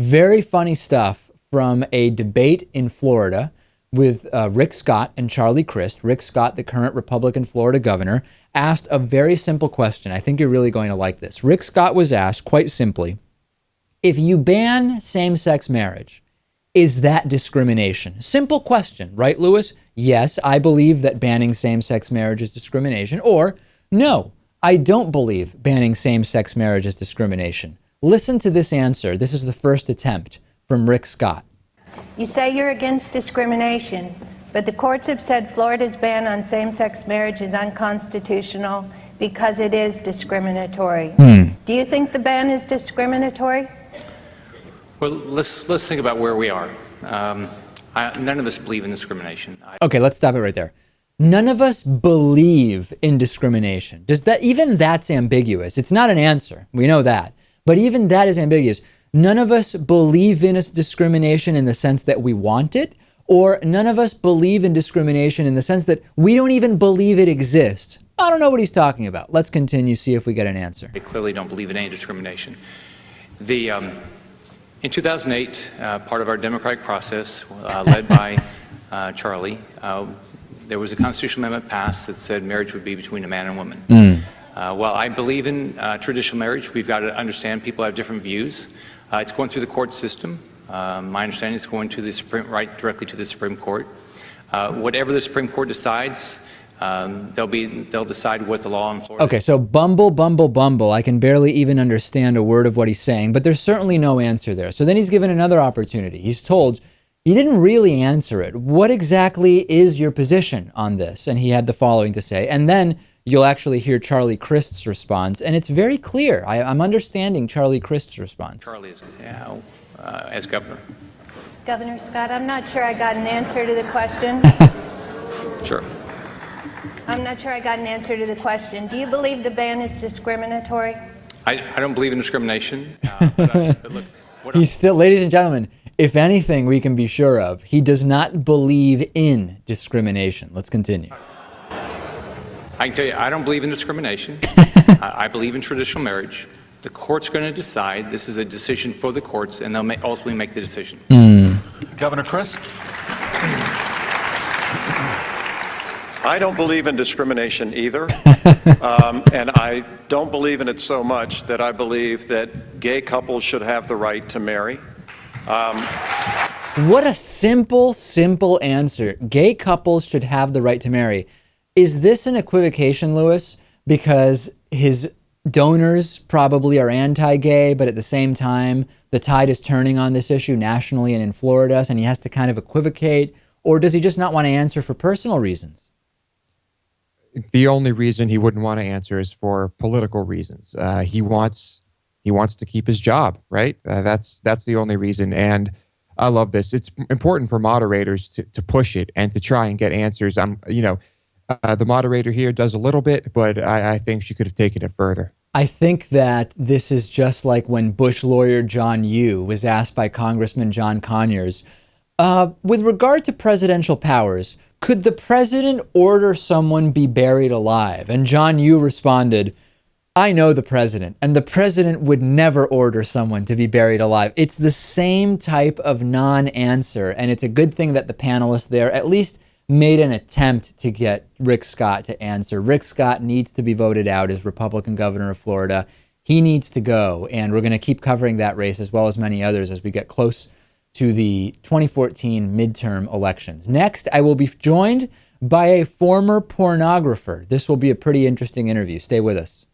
Very funny stuff from a debate in Florida with Rick Scott and Charlie Crist. Rick Scott, the current Republican Florida governor, asked a very simple question. I think you're really going to like this. Rick Scott was asked, quite simply, if you ban same-sex marriage, is that discrimination? Simple question, right, Lewis? Yes, I believe that banning same-sex marriage is discrimination. Or, no, I don't believe banning same-sex marriage is discrimination. Listen to this answer. This is the first attempt from Rick Scott. You say you're against discrimination, but the courts have said Florida's ban on same-sex marriage is unconstitutional because it is discriminatory. Do you think the ban is discriminatory? Well, let's think about where we are. None of us believe in discrimination. Okay, let's stop it right there. None of us believe in discrimination. Even that's ambiguous. It's not an answer. We know that. But even that is ambiguous. None of us believe in discrimination in the sense that we want it, or none of us believe in discrimination in the sense that we don't even believe it exists. I don't know what he's talking about. Let's continue, see if we get an answer. They clearly don't believe in any discrimination. In 2008, part of our democratic process, led by Charlie, there was a constitutional amendment passed that said marriage would be between a man and a woman. While I believe in traditional marriage, we've got to understand people have different views. It's going through the court system. My understanding is going to the directly to the Supreme Court. Whatever the Supreme Court decides, they'll decide what the law in Florida. Okay, so bumble. I can barely even understand a word of what he's saying, but there's certainly no answer there. So then he's given another opportunity. He's told, you didn't really answer it. What exactly is your position on this? And he had the following to say, and then you'll actually hear Charlie Crist's response, and it's very clear. I'm understanding Charlie Crist's response. Charlie is as governor. Governor Scott, I'm not sure I got an answer to the question. Sure. I'm not sure I got an answer to the question. Do you believe the ban is discriminatory? I don't believe in discrimination. But look, He's still, ladies and gentlemen, if anything we can be sure of, he does not believe in discrimination. Let's continue. I can tell you, I don't believe in discrimination. I believe in traditional marriage. The court's going to decide. This is a decision for the courts, and they'll ultimately make the decision. Governor Crist? I don't believe in discrimination either, and I don't believe in it so much that I believe that gay couples should have the right to marry. What a simple answer. Gay couples should have the right to marry. Is this an equivocation, Lewis? Because his donors probably are anti-gay, but at the same time, the tide is turning on this issue nationally and in Florida, and he has to kind of equivocate? Or does he just not want to answer for personal reasons? The only reason he wouldn't want to answer is for political reasons. He wants to keep his job, right? That's the only reason. And I love this. It's important for moderators to push it and to try and get answers. The moderator here does a little bit, but I think she could have taken it further. I think that this is just like when Bush lawyer John Yoo was asked by Congressman John Conyers, with regard to presidential powers, could the president order someone be buried alive? And John Yoo responded, I know the president, and the president would never order someone to be buried alive. It's the same type of non-answer, and it's a good thing that the panelists there at least made an attempt to get Rick Scott to answer. Rick Scott needs to be voted out as Republican governor of Florida. He needs to go, and we're going to keep covering that race as well as many others as we get close to the 2014 midterm elections. Next, I will be joined by a former pornographer. This will be a pretty interesting interview. Stay with us.